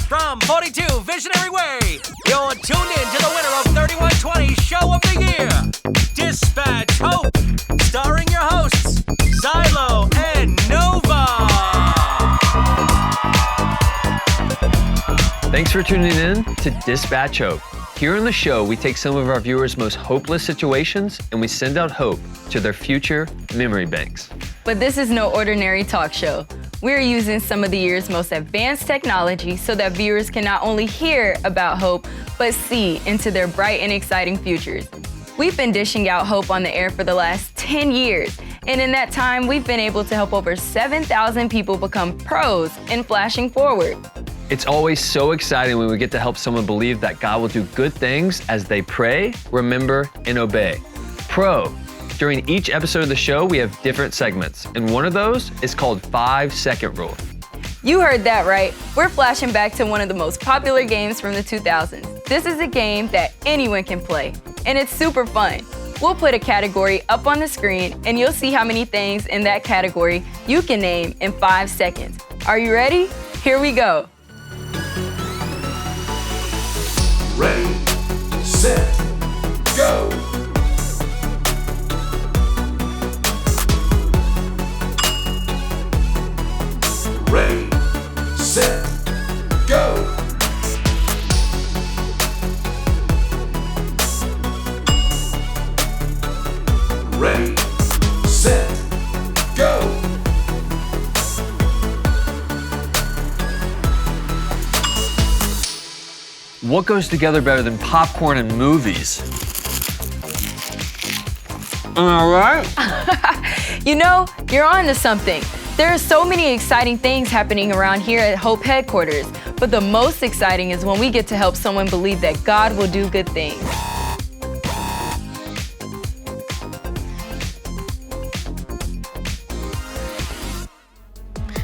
From 42 Visionary Way, you're tuned in to the winner of 3120 Show of the Year, Dispatch Hope, starring your hosts, Xylo and Nova. Thanks for tuning in to Dispatch Hope. Here on the show, we take some of our viewers' most hopeless situations and we send out hope to their future memory banks. But this is no ordinary talk show. We're using some of the year's most advanced technology so that viewers can not only hear about hope, but see into their bright and exciting futures. We've been dishing out hope on the air for the last 10 years, and in that time, we've been able to help over 7,000 people become pros in flashing forward. It's always so exciting when we get to help someone believe that God will do good things as they pray, remember, and obey. Pro. During each episode of the show, we have different segments, and one of those is called 5-Second Rule. You heard that right. We're flashing back to one of the most popular games from the 2000s. This is a game that anyone can play, and it's super fun. We'll put a category up on the screen, and you'll see how many things in that category you can name in 5 seconds. Are you ready? Here we go. Ready, set, go. Ready, set, go. Ready, set, go. What goes together better than popcorn and movies? Am I right? You know, you're on to something. There are so many exciting things happening around here at Hope headquarters, but the most exciting is when we get to help someone believe that God will do good things.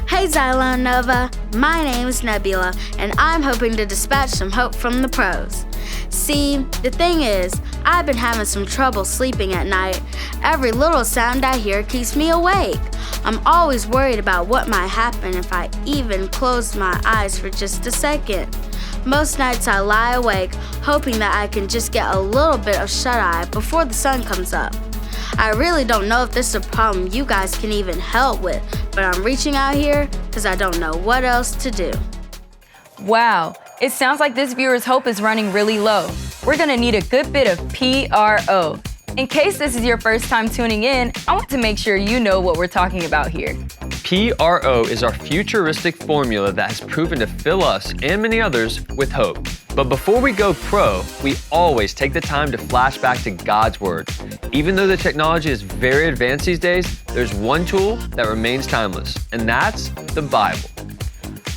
Hey Xylo and Nova, my name is Nebula, and I'm hoping to dispatch some hope from the pros. See, the thing is, I've been having some trouble sleeping at night. Every little sound I hear keeps me awake. I'm always worried about what might happen if I even close my eyes for just a second. Most nights I lie awake, hoping that I can just get a little bit of shut-eye before the sun comes up. I really don't know if this is a problem you guys can even help with, but I'm reaching out here because I don't know what else to do. Wow, it sounds like this viewer's hope is running really low. We're gonna need a good bit of PRO. In case this is your first time tuning in, I want to make sure you know what we're talking about here. PRO is our futuristic formula that has proven to fill us and many others with hope. But before we go pro, we always take the time to flash back to God's Word. Even though the technology is very advanced these days, there's one tool that remains timeless, and that's the Bible.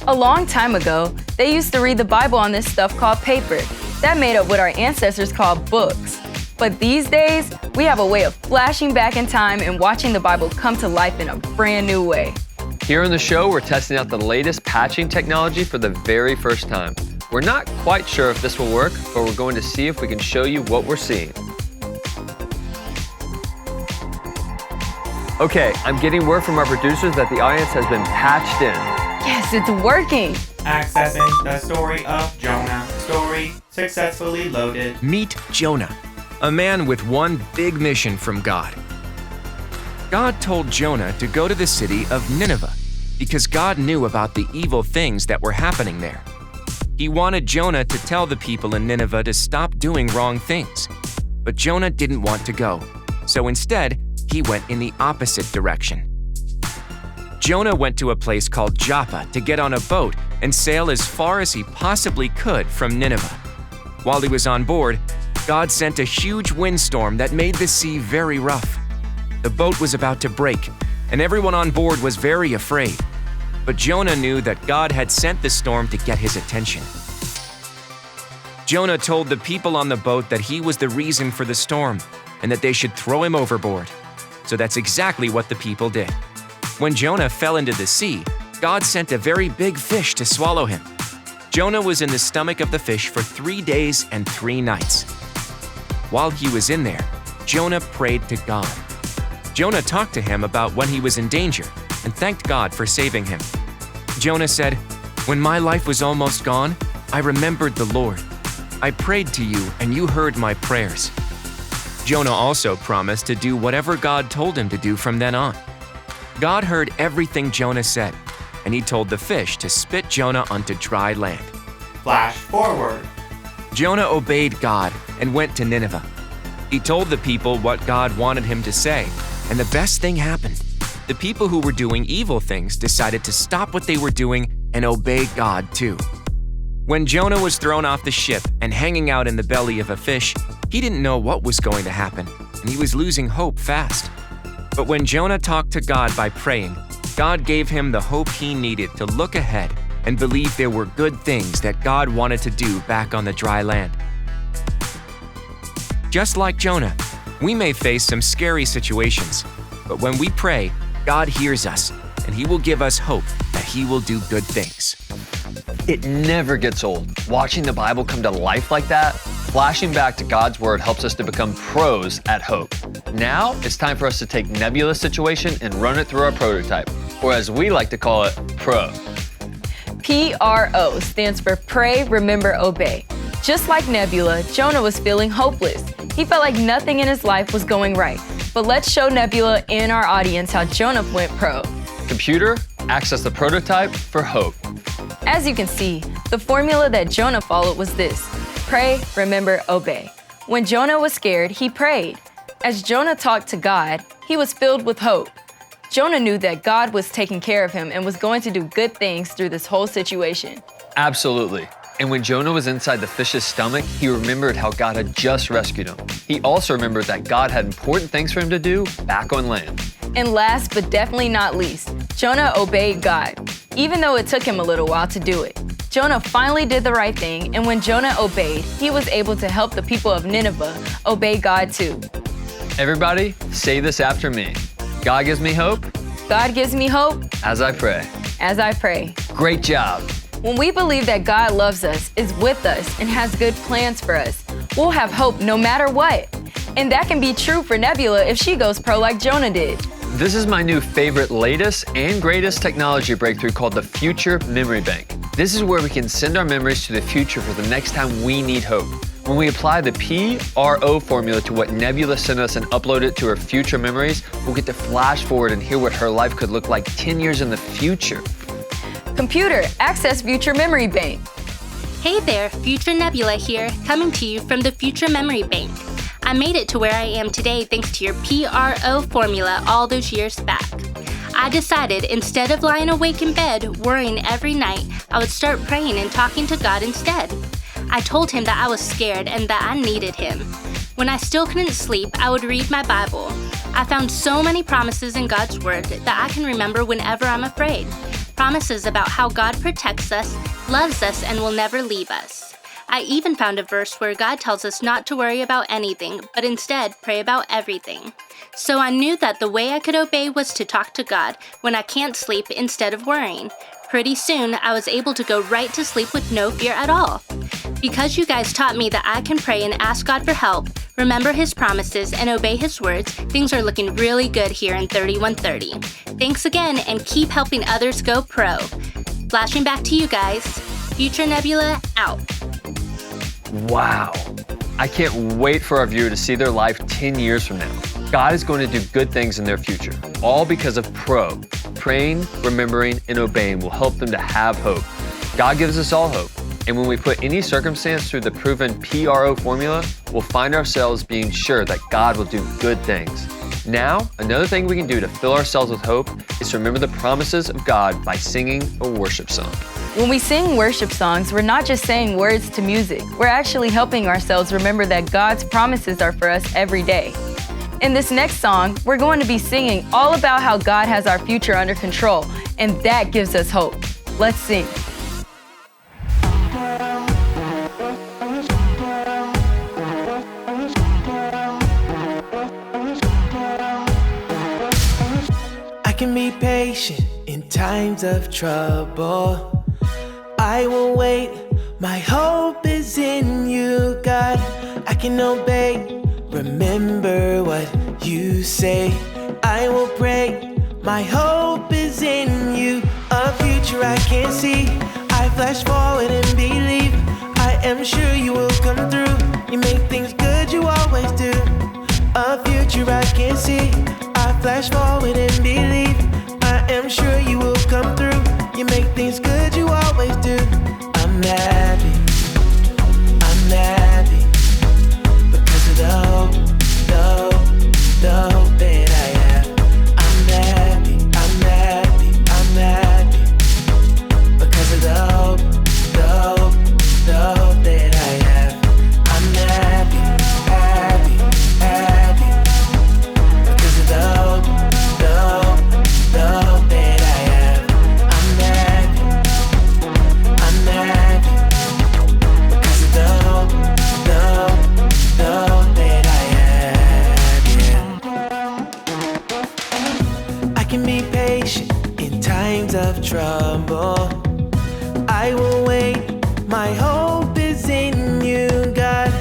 A long time ago, they used to read the Bible on this stuff called paper. That made up what our ancestors called books. But these days, we have a way of flashing back in time and watching the Bible come to life in a brand new way. Here on the show, we're testing out the latest patching technology for the very first time. We're not quite sure if this will work, but we're going to see if we can show you what we're seeing. Okay, I'm getting word from our producers that the audience has been patched in. Yes, it's working. Accessing the story of Jonah. Story successfully loaded. Meet Jonah, a man with one big mission from God. God told Jonah to go to the city of Nineveh because God knew about the evil things that were happening there. He wanted Jonah to tell the people in Nineveh to stop doing wrong things. But Jonah didn't want to go, so instead, he went in the opposite direction. Jonah went to a place called Joppa to get on a boat and sail as far as he possibly could from Nineveh. While he was on board, God sent a huge windstorm that made the sea very rough. The boat was about to break, and everyone on board was very afraid. But Jonah knew that God had sent the storm to get his attention. Jonah told the people on the boat that he was the reason for the storm and that they should throw him overboard. So that's exactly what the people did. When Jonah fell into the sea, God sent a very big fish to swallow him. Jonah was in the stomach of the fish for 3 days and 3 nights. While he was in there, Jonah prayed to God. Jonah talked to him about when he was in danger and thanked God for saving him. Jonah said, When my life was almost gone, I remembered the Lord. I prayed to you, and you heard my prayers." Jonah also promised to do whatever God told him to do from then on. God heard everything Jonah said, and he told the fish to spit Jonah onto dry land. Flash forward. Jonah obeyed God and went to Nineveh. He told the people what God wanted him to say, and the best thing happened. The people who were doing evil things decided to stop what they were doing and obey God too. When Jonah was thrown off the ship and hanging out in the belly of a fish, he didn't know what was going to happen, and he was losing hope fast. But when Jonah talked to God by praying, God gave him the hope he needed to look ahead and believe there were good things that God wanted to do back on the dry land. Just like Jonah, we may face some scary situations, but when we pray, God hears us, and He will give us hope that He will do good things. It never gets old. Watching the Bible come to life like that, flashing back to God's Word helps us to become pros at hope. Now, it's time for us to take Nebula's situation and run it through our prototype, or as we like to call it, PRO. PRO stands for Pray, Remember, Obey. Just like Nebula, Jonah was feeling hopeless. He felt like nothing in his life was going right. But let's show Nebula and our audience how Jonah went pro. Computer, access the prototype for hope. As you can see, the formula that Jonah followed was this: pray, remember, obey. When Jonah was scared, he prayed. As Jonah talked to God, he was filled with hope. Jonah knew that God was taking care of him and was going to do good things through this whole situation. Absolutely. And when Jonah was inside the fish's stomach, he remembered how God had just rescued him. He also remembered that God had important things for him to do back on land. And last but definitely not least, Jonah obeyed God, even though it took him a little while to do it. Jonah finally did the right thing, and when Jonah obeyed, he was able to help the people of Nineveh obey God too. Everybody, say this after me. God gives me hope. God gives me hope As I pray. as I pray. Great job. When we believe that God loves us, is with us, and has good plans for us, we'll have hope no matter what. And that can be true for Nebula if she goes pro like Jonah did. This is my new favorite, latest, and greatest technology breakthrough called the Future Memory Bank. This is where we can send our memories to the future for the next time we need hope. When we apply the PRO formula to what Nebula sent us and upload it to her future memories, we'll get to flash forward and hear what her life could look like 10 years in the future. Computer, access Future Memory Bank. Hey there, Future Nebula here, coming to you from the Future Memory Bank. I made it to where I am today thanks to your PRO formula all those years back. I decided instead of lying awake in bed worrying every night, I would start praying and talking to God instead. I told Him that I was scared and that I needed Him. When I still couldn't sleep, I would read my Bible. I found so many promises in God's Word that I can remember whenever I'm afraid. Promises about how God protects us, loves us, and will never leave us. I even found a verse where God tells us not to worry about anything, but instead pray about everything. So I knew that the way I could obey was to talk to God when I can't sleep instead of worrying. Pretty soon, I was able to go right to sleep with no fear at all. Because you guys taught me that I can pray and ask God for help, remember His promises, and obey His words, things are looking really good here in 3130. Thanks again, and keep helping others go pro. Flashing back to you guys. Future Nebula, out. Wow. I can't wait for our viewer to see their life 10 years from now. God is going to do good things in their future, all because of PRO. Praying, remembering, and obeying will help them to have hope. God gives us all hope. And when we put any circumstance through the proven PRO formula, we'll find ourselves being sure that God will do good things. Now, another thing we can do to fill ourselves with hope is to remember the promises of God by singing a worship song. When we sing worship songs, we're not just saying words to music. We're actually helping ourselves remember that God's promises are for us every day. In this next song, we're going to be singing all about how God has our future under control, and that gives us hope. Let's sing. I can be patient in times of trouble. I will wait, my hope is in you, God. I can obey, remember what you say. I will pray, my hope is in you. A future I can't see, I flash forward and believe. I am sure you will come through. You make things good, you always do. A future I can see. I flash forward and believe. I am sure you will come through. You make things good, you always do. I'm happy. I'm happy because of the hope that I have. I'm happy. I'm happy. I'm happy because of the hope that I have. I'm happy, happy, happy because of the hope that I have. I'm happy because of the hope that I have. Yeah. I can be patient in times of trouble. I will wait. My hope is in you, God.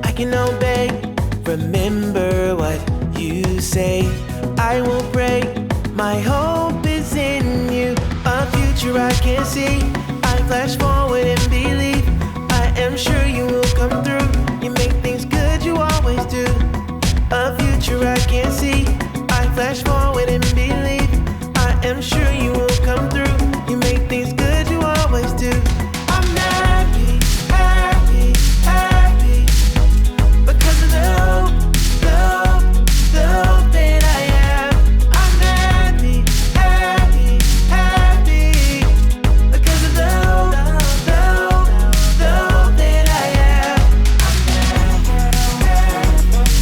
I can obey. Remember what you say. I will pray. My hope is in you. A future I can see. I flash forward and believe. I am sure you will come through. You make things good, you always do. A future I can see. I flash forward and believe. I am sure you will come through. You make things good, you always do. I'm happy, happy, happy because of the hope that I have. I'm happy, happy, happy because of the hope that I have.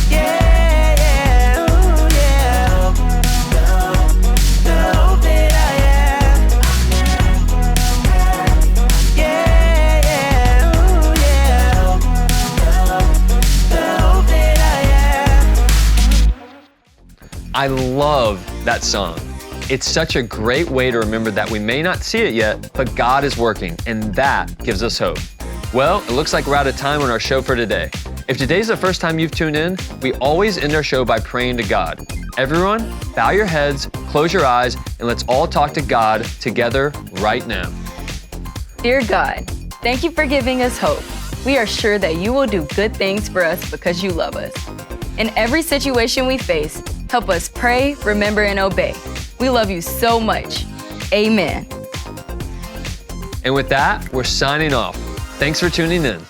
Yeah, ooh, yeah. The hope that I have. Yeah, ooh, yeah. The hope that I have. I love that song. It's such a great way to remember that we may not see it yet, but God is working, and that gives us hope. Well, it looks like we're out of time on our show for today. If today's the first time you've tuned in, we always end our show by praying to God. Everyone, bow your heads, close your eyes, and let's all talk to God together right now. Dear God, thank you for giving us hope. We are sure that you will do good things for us because you love us. In every situation we face, help us pray, remember, and obey. We love you so much. Amen. And with that, we're signing off. Thanks for tuning in.